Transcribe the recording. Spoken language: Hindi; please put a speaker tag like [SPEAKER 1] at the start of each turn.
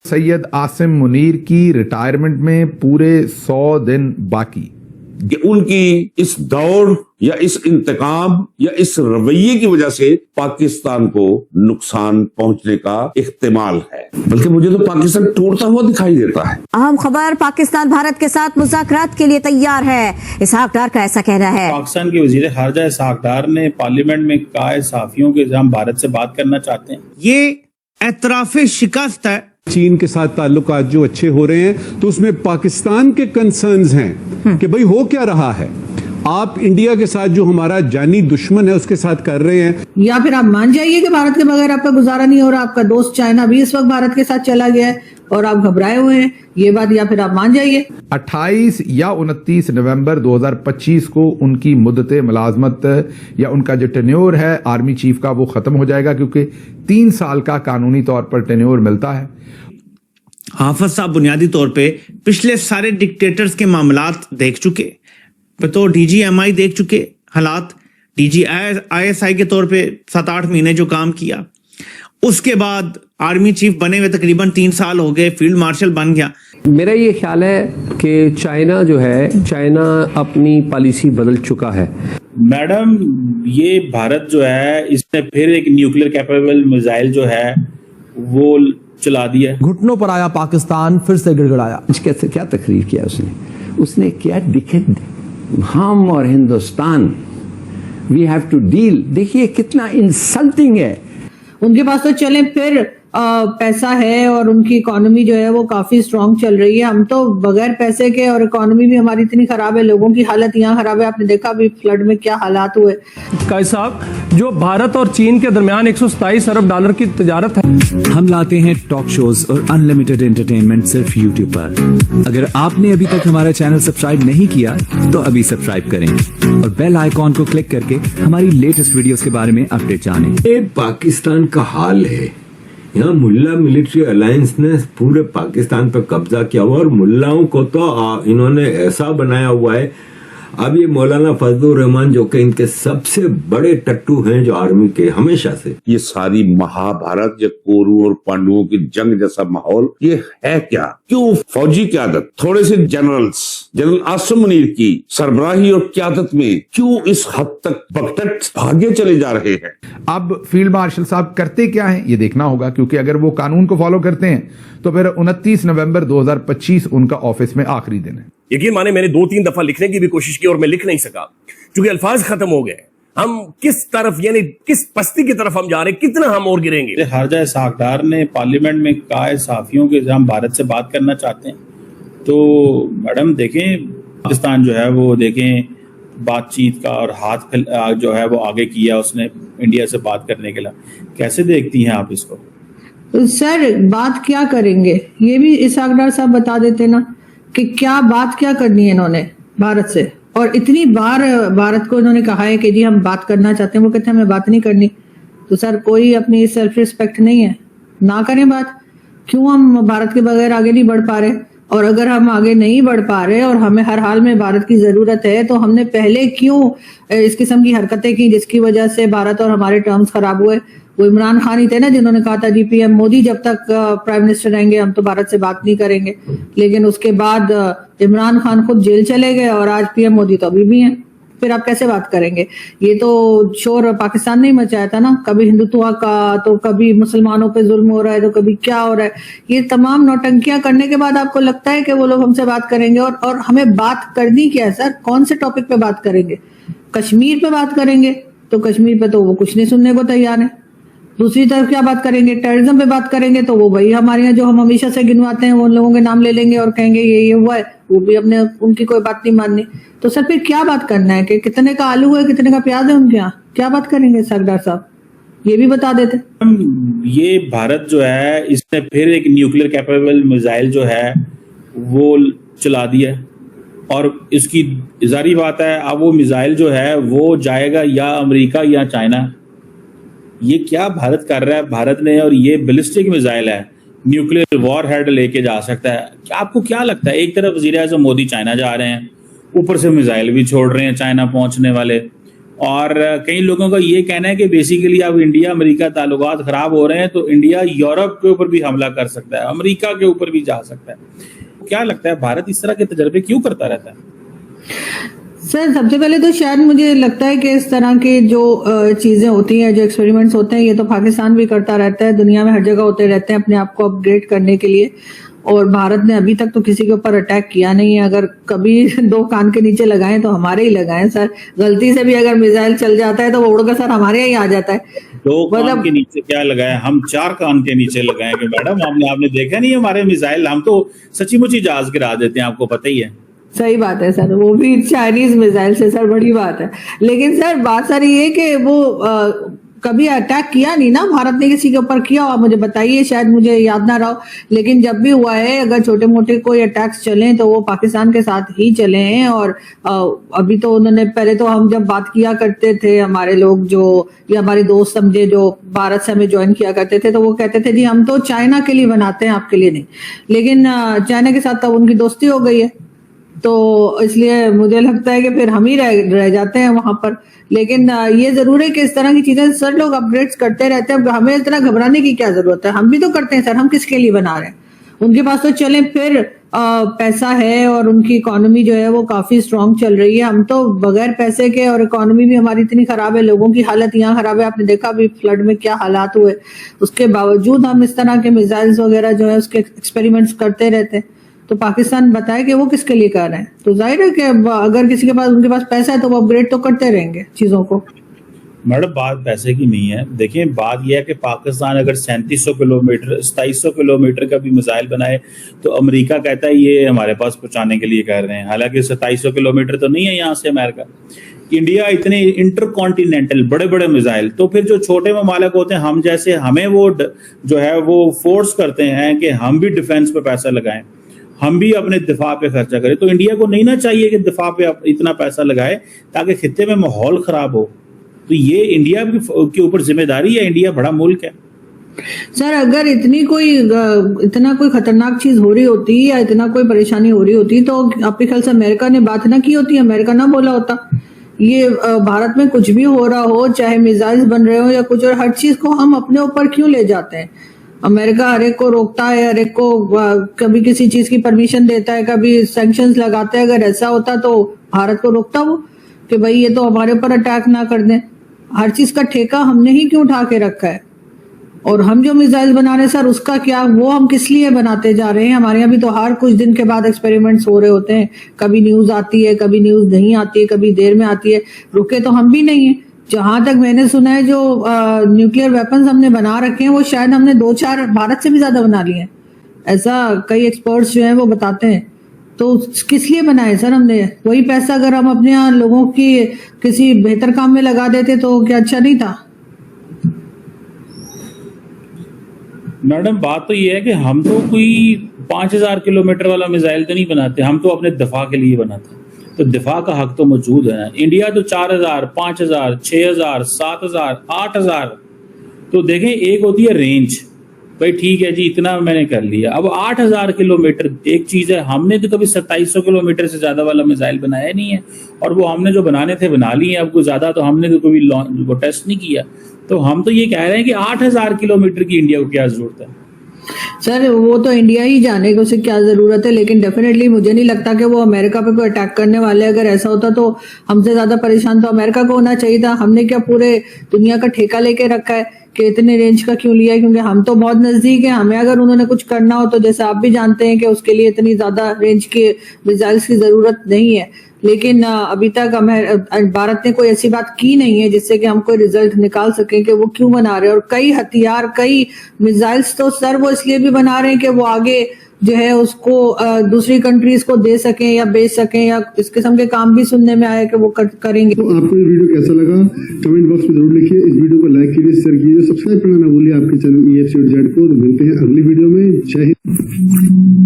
[SPEAKER 1] सैयद आसिम मुनीर की रिटायरमेंट में पूरे 100 दिन बाकी।
[SPEAKER 2] कि उनकी इस दौड़ या इस इंतकाम या इस रवैये की वजह से पाकिस्तान को नुकसान पहुंचने का इख्तिमाल है, बल्कि मुझे तो पाकिस्तान टूटता हुआ दिखाई देता है।
[SPEAKER 3] अहम खबर, पाकिस्तान भारत के साथ मुज़ाकरात के लिए तैयार है, इसहाक डार का ऐसा कहना है।
[SPEAKER 4] पाकिस्तान के वजीर खारजा इसहाक डार ने पार्लियामेंट में कहा सहाफियों के हम भारत से बात करना चाहते हैं।
[SPEAKER 5] ये एतराफ़ शिकस्त है।
[SPEAKER 6] चीन के साथ ताल्लुकात जो अच्छे हो रहे हैं तो उसमें पाकिस्तान के कंसर्न्स हैं कि भाई हो क्या रहा है, आप इंडिया के साथ जो हमारा जानी दुश्मन है उसके साथ कर रहे हैं,
[SPEAKER 7] या फिर आप मान जाइए कि भारत के बगैर आपका गुजारा नहीं हो रहा। आपका दोस्त चाइना भी इस वक्त भारत के साथ चला गया है और आप घबराए हुए हैं, ये बात या फिर आप मान जाइए।
[SPEAKER 1] 28 या 29 नवंबर 2025 को उनकी मुद्दत मुलाजमत या उनका जो टेन्योर है आर्मी चीफ का वो खत्म हो जाएगा, क्योंकि 3 साल का कानूनी तौर पर टेन्योर मिलता है।
[SPEAKER 5] हाफिज साहब बुनियादी तौर पे पिछले सारे डिक्टेटर्स के मामलात देख चुके, तो DGMI देख चुके हालात, DGISI के तौर पे 7-8 महीने जो काम किया, उसके बाद आर्मी चीफ बने हुए तकरीबन 3 साल हो गए, फील्ड मार्शल बन गया।
[SPEAKER 8] मेरा ये ख्याल है कि चाइना जो है, चाइना अपनी पॉलिसी बदल चुका है।
[SPEAKER 4] मैडम, ये भारत जो है इसने फिर एक न्यूक्लियर कैपेबल मिसाइल जो है वो चला दिया।
[SPEAKER 9] घुटनों पर आया पाकिस्तान, फिर से गिड़गिड़ाया।
[SPEAKER 8] कैसे क्या तकरीर किया उसने क्या दिखे, हम और Hindustan we have to deal. देखिए कितना इंसल्टिंग है।
[SPEAKER 7] उनके पास तो चले फिर पैसा है और उनकी इकोनॉमी जो है वो काफी स्ट्रांग चल रही है। हम तो बगैर पैसे के, और इकोनॉमी भी हमारी इतनी खराब है, लोगों की हालत यहाँ खराब है। आपने देखा अभी फ्लड में क्या हालात हुए।
[SPEAKER 9] कायद साहब, जो भारत और चीन के दरमियान 127 अरब डॉलर की तजारत है।
[SPEAKER 10] हम लाते हैं टॉक शोज और अनलिमिटेड एंटरटेनमेंट सिर्फ YouTube पर। अगर आपने अभी तक हमारा चैनल सब्सक्राइब नहीं किया तो अभी सब्सक्राइब करें और बेल आइकॉन को क्लिक करके हमारी लेटेस्ट वीडियोस के बारे में अपडेट जानें।
[SPEAKER 11] ये पाकिस्तान का हाल है। यहाँ मुल्ला मिलिट्री अलायंस ने पूरे पाकिस्तान पर कब्जा किया हुआ और मुल्लाओं को तो इन्होंने ऐसा बनाया हुआ है। अब ये मौलाना फजलुर रहमान जो कि इनके सबसे बड़े टट्टू हैं जो आर्मी के हमेशा से,
[SPEAKER 2] ये सारी महाभारत या कौरवों और पांडवों की जंग जैसा माहौल ये है क्या? क्यों फौजी क्यादत, थोड़े से जनरल्स, जनरल आसिम मुनीर की सरबराही और क्यादत में क्यों इस हद तक बकटट भागे चले जा रहे हैं?
[SPEAKER 1] अब फील्ड मार्शल साहब करते क्या हैं ये देखना होगा, क्योंकि अगर वो कानून को फॉलो करते हैं तो फिर 29 नवंबर 2025 उनका ऑफिस में आखिरी दिन है।
[SPEAKER 12] यकीन माने मैंने 2-3 दफा लिखने की भी कोशिश की और मैं लिख नहीं सका, क्योंकि अल्फाज खत्म हो गए। हम किस तरफ, यानी किस पस्ती की तरफ हम जा रहे हैं, कितना हम और गिरेंगे।
[SPEAKER 4] खारजा इसहाक डार ने पार्लियामेंट में कहा सहाफियों के हम भारत से बात करना चाहते हैं। तो मैडम देखें, पाकिस्तान जो है वो देखें बातचीत का और हाथ जो है वो आगे किया उसने इंडिया से बात करने के लिए। कैसे देखती हैं आप इसको?
[SPEAKER 7] सर बात क्या करेंगे ये भी इसहाक डार साहब बता देते ना, कि क्या बात क्या करनी है इन्होंने भारत से। और इतनी बार भारत को इन्होंने कहा है कि जी हम बात करना चाहते हैं, वो कहते हैं हमें बात नहीं करनी। तो सर कोई अपनी सेल्फ रिस्पेक्ट नहीं है? ना करें बात। क्यों हम भारत के बगैर आगे नहीं बढ़ पा रहे? और अगर हम आगे नहीं बढ़ पा रहे और हमें हर हाल में भारत की जरूरत है, तो हमने पहले क्यों इस किस्म की हरकतें की जिसकी वजह से भारत और हमारे टर्म्स खराब हुए? वो इमरान खान ही थे ना जिन्होंने कहा था पीएम मोदी जब तक प्राइम मिनिस्टर रहेंगे हम तो भारत से बात नहीं करेंगे। लेकिन उसके बाद इमरान खान खुद जेल चले गए और आज पीएम मोदी तो अभी भी हैं। फिर आप कैसे बात करेंगे? ये तो शोर पाकिस्तान ने मचाया था ना, कभी हिंदुत्व का, तो कभी मुसलमानों पे जुल्म हो रहा है, तो कभी क्या हो रहा है। ये तमाम नौटंकियां करने के बाद आपको लगता है कि वो लोग हमसे बात करेंगे? और हमें बात करनी क्या है सर? कौन से टॉपिक पे बात करेंगे? कश्मीर पे बात करेंगे तो कश्मीर पे तो वो कुछ नहीं सुनने को तैयार है। दूसरी तरफ क्या बात करेंगे? टेररिज्म पे बात करेंगे तो वो वही हमारे यहाँ जो हम हमेशा से गिनवाते हैं उन लोगों के नाम ले लेंगे और कहेंगे ये हुआ है, वो भी अपने उनकी कोई बात नहीं माननी। तो सर फिर क्या बात करना है कि कितने का आलू है, कितने का प्याज है उनके यहाँ? क्या बात करेंगे सरदार साहब? ये भी बता देते।
[SPEAKER 4] ये भारत जो है इसने फिर एक न्यूक्लियर कैपेबल मिसाइल जो है वो चला दिया है और इसकी जारी बात है अब वो मिसाइल जो है वो जाएगा या अमेरिका या चाइना। ये क्या भारत कर रहा है? भारत ने, और ये बैलिस्टिक मिसाइल है, न्यूक्लियर वॉर हेड लेके जा सकता है। क्या आपको क्या लगता है? एक तरफ वज़ीर-ए-आज़म मोदी चाइना जा रहे हैं, ऊपर से मिसाइल भी छोड़ रहे हैं चाइना पहुंचने वाले, और कई लोगों का ये कहना है कि बेसिकली अब इंडिया अमेरिका ताल्लुकात खराब हो रहे हैं तो इंडिया यूरोप के ऊपर भी हमला कर सकता है, अमेरिका के ऊपर भी जा सकता है। क्या लगता है भारत इस तरह के तजर्बे क्यों करता रहता है?
[SPEAKER 7] सर सबसे पहले तो शायद मुझे लगता है कि इस तरह के जो चीजें होती हैं, जो एक्सपेरिमेंट्स होते हैं, ये तो पाकिस्तान भी करता रहता है, दुनिया में हर जगह होते रहते हैं अपने आप को अपग्रेड करने के लिए। और भारत ने अभी तक तो किसी के ऊपर अटैक किया नहीं है। अगर कभी दो कान के नीचे लगाएं तो हमारे ही लगाएं सर। गलती से भी अगर मिसाइल चल जाता है तो वो उड़कर सर हमारे ही आ जाता है।
[SPEAKER 4] दो कान के नीचे क्या लगाए, हम 4 कान के नीचे लगाएंगे मैडम। आपने देखा नहीं हमारे मिसाइल, हम तो सच्ची मुची जहाज गिरा देते हैं, आपको पता ही है।
[SPEAKER 7] सही बात है सर, वो भी चाइनीज मिसाइल से सर, बड़ी बात है। लेकिन सर बात सारी ये कि वो कभी अटैक किया नहीं ना भारत ने किसी के ऊपर किया, आप मुझे बताइए, शायद मुझे याद ना रहो। लेकिन जब भी हुआ है, अगर छोटे मोटे कोई अटैक्स चले तो वो पाकिस्तान के साथ ही चले हैं। और अभी तो उन्होंने, पहले तो हम जब बात किया करते थे, हमारे लोग जो या हमारे दोस्त समझे जो भारत से हमें ज्वाइन किया करते थे, तो वो कहते थे जी हम तो चाइना के लिए बनाते हैं, आपके लिए नहीं। लेकिन चाइना के साथ तब उनकी दोस्ती हो गई है, तो इसलिए मुझे लगता है कि फिर हम ही रह जाते हैं वहां पर। लेकिन ये जरूर है कि इस तरह की चीजें सर लोग अपग्रेड्स करते रहते हैं। हमें इतना घबराने की क्या जरूरत है, हम भी तो करते हैं सर। हम किसके लिए बना रहे हैं? उनके पास तो चले फिर पैसा है और उनकी इकोनॉमी जो है वो काफी स्ट्रांग चल रही है। हम तो बगैर पैसे के, और इकोनॉमी भी हमारी इतनी खराब है, लोगों की हालत यहाँ खराब है। आपने देखा अभी फ्लड में क्या हालात हुए, उसके बावजूद हम इस तरह के मिसाइल्स वगैरह जो है उसके एक्सपेरिमेंट्स करते रहते हैं। तो पाकिस्तान बताए कि वो किसके लिए कर रहे हैं, तो जाहिर है कि अगर किसी के पास, उनके पास पैसा है तो वो अपग्रेड तो करते रहेंगे चीजों को।
[SPEAKER 4] मैडम बात पैसे की नहीं है। देखिए बात यह है कि पाकिस्तान अगर 3700 किलोमीटर 2700 किलोमीटर का भी मिसाइल बनाए तो अमेरिका कहता है ये हमारे पास पहुंचाने के लिए कर रहे हैं। हालांकि 2700 किलोमीटर तो नहीं है यहाँ से अमेरिका। इंडिया इतने इंटरकॉन्टिनेंटल बड़े बड़े मिसाइल, तो फिर जो छोटे ममालिक होते हैं हम जैसे, हमें वो जो है वो फोर्स करते हैं कि हम भी डिफेंस पे पैसा लगाएं, हम भी अपने दिफा पे खर्चा करें। तो इंडिया को नहीं ना चाहिए कि दिफा पे इतना पैसा लगाए ताकि खित्ते में माहौल खराब हो। तो ये इंडिया के ऊपर जिम्मेदारी है, इंडिया बड़ा मुल्क है।
[SPEAKER 7] सर अगर इतना कोई खतरनाक चीज हो रही होती या इतना कोई परेशानी हो रही होती तो आपके ख्याल से अमेरिका ने बात ना की होती, अमेरिका ना बोला होता? ये भारत में कुछ भी हो रहा हो, चाहे मिसाइल्स बन रहे हो या कुछ, और हर चीज को हम अपने ऊपर क्यों ले जाते हैं? अमेरिका हर एक को रोकता है, हर एक को कभी किसी चीज की परमिशन देता है, कभी सैंक्शंस लगाता है। अगर ऐसा होता तो भारत को रोकता वो कि भाई ये तो हमारे ऊपर अटैक ना कर दें। हर चीज का ठेका हमने ही क्यों उठा के रखा है? और हम जो मिसाइल बना रहे हैं सर, उसका क्या, वो हम किस लिए बनाते जा रहे हैं? हमारे यहाँ भी तो हर कुछ दिन के बाद एक्सपेरिमेंट्स हो रहे होते हैं। कभी न्यूज आती है, कभी न्यूज नहीं आती है, कभी देर में आती है। रुके तो हम भी नहीं है। जहां तक मैंने सुना है जो न्यूक्लियर वेपन्स हमने बना रखे हैं वो शायद हमने 2-4 भारत से भी ज्यादा बना लिए हैं, ऐसा कई एक्सपर्ट्स जो हैं वो बताते हैं। तो किस लिए बनाए सर हमने? वही पैसा अगर हम अपने यहाँ लोगों की किसी बेहतर काम में लगा देते तो क्या अच्छा नहीं था?
[SPEAKER 4] मैडम बात तो ये है कि हम तो कोई 5000 किलोमीटर वाला मिसाइल तो नहीं बनाते, हम तो अपने दफा के लिए बनाते हैं। तो दिफा का हक तो मौजूद है। इंडिया तो 4000, 5000, 6000, 7000, 8000। तो देखें एक होती है रेंज, भाई ठीक है जी इतना मैंने कर लिया। अब 8000 किलोमीटर एक चीज है। हमने तो कभी 2700 किलोमीटर से ज्यादा वाला मिसाइल बनाया नहीं है, और वो हमने जो बनाने थे बना लिए। अब कोई ज्यादा तो हमने तो कभी वो टेस्ट नहीं किया। तो हम तो ये कह रहे हैं कि 8000 किलोमीटर की इंडिया को क्या जरूरत है?
[SPEAKER 7] सर वो तो इंडिया ही जाने को उसे क्या जरूरत है, लेकिन डेफिनेटली मुझे नहीं लगता कि वो अमेरिका पे कोई अटैक करने वाले। अगर ऐसा होता तो हमसे ज्यादा परेशान तो अमेरिका को होना चाहिए था। हमने क्या पूरे दुनिया का ठेका लेके रखा है कि इतने रेंज का क्यों लिया है? क्योंकि हम तो बहुत नजदीक है। हमें अगर उन्होंने कुछ करना हो तो जैसे आप भी जानते हैं कि उसके लिए इतनी ज्यादा रेंज के मिसाइल्स की जरूरत नहीं है। लेकिन अभी तक भारत ने कोई ऐसी बात की नहीं है जिससे कि हम कोई रिजल्ट निकाल सकें कि वो क्यों बना रहे हैं। और कई हथियार, कई मिसाइल्स तो सर वो इसलिए भी बना रहे हैं कि वो आगे जो है उसको दूसरी कंट्रीज को दे सकें या बेच सकें, या इस किस्म के काम भी सुनने में आया कि वो करेंगे।
[SPEAKER 13] तो आपको ये वीडियो कैसा लगा कमेंट बॉक्स में जरूर लिखिए। इस वीडियो को लाइक कीजिए, शेयर कीजिए, सब्सक्राइब करना ना भूलिए आपके चैनल EFCZ को। मिलते हैं अगली वीडियो में। जय हिंद।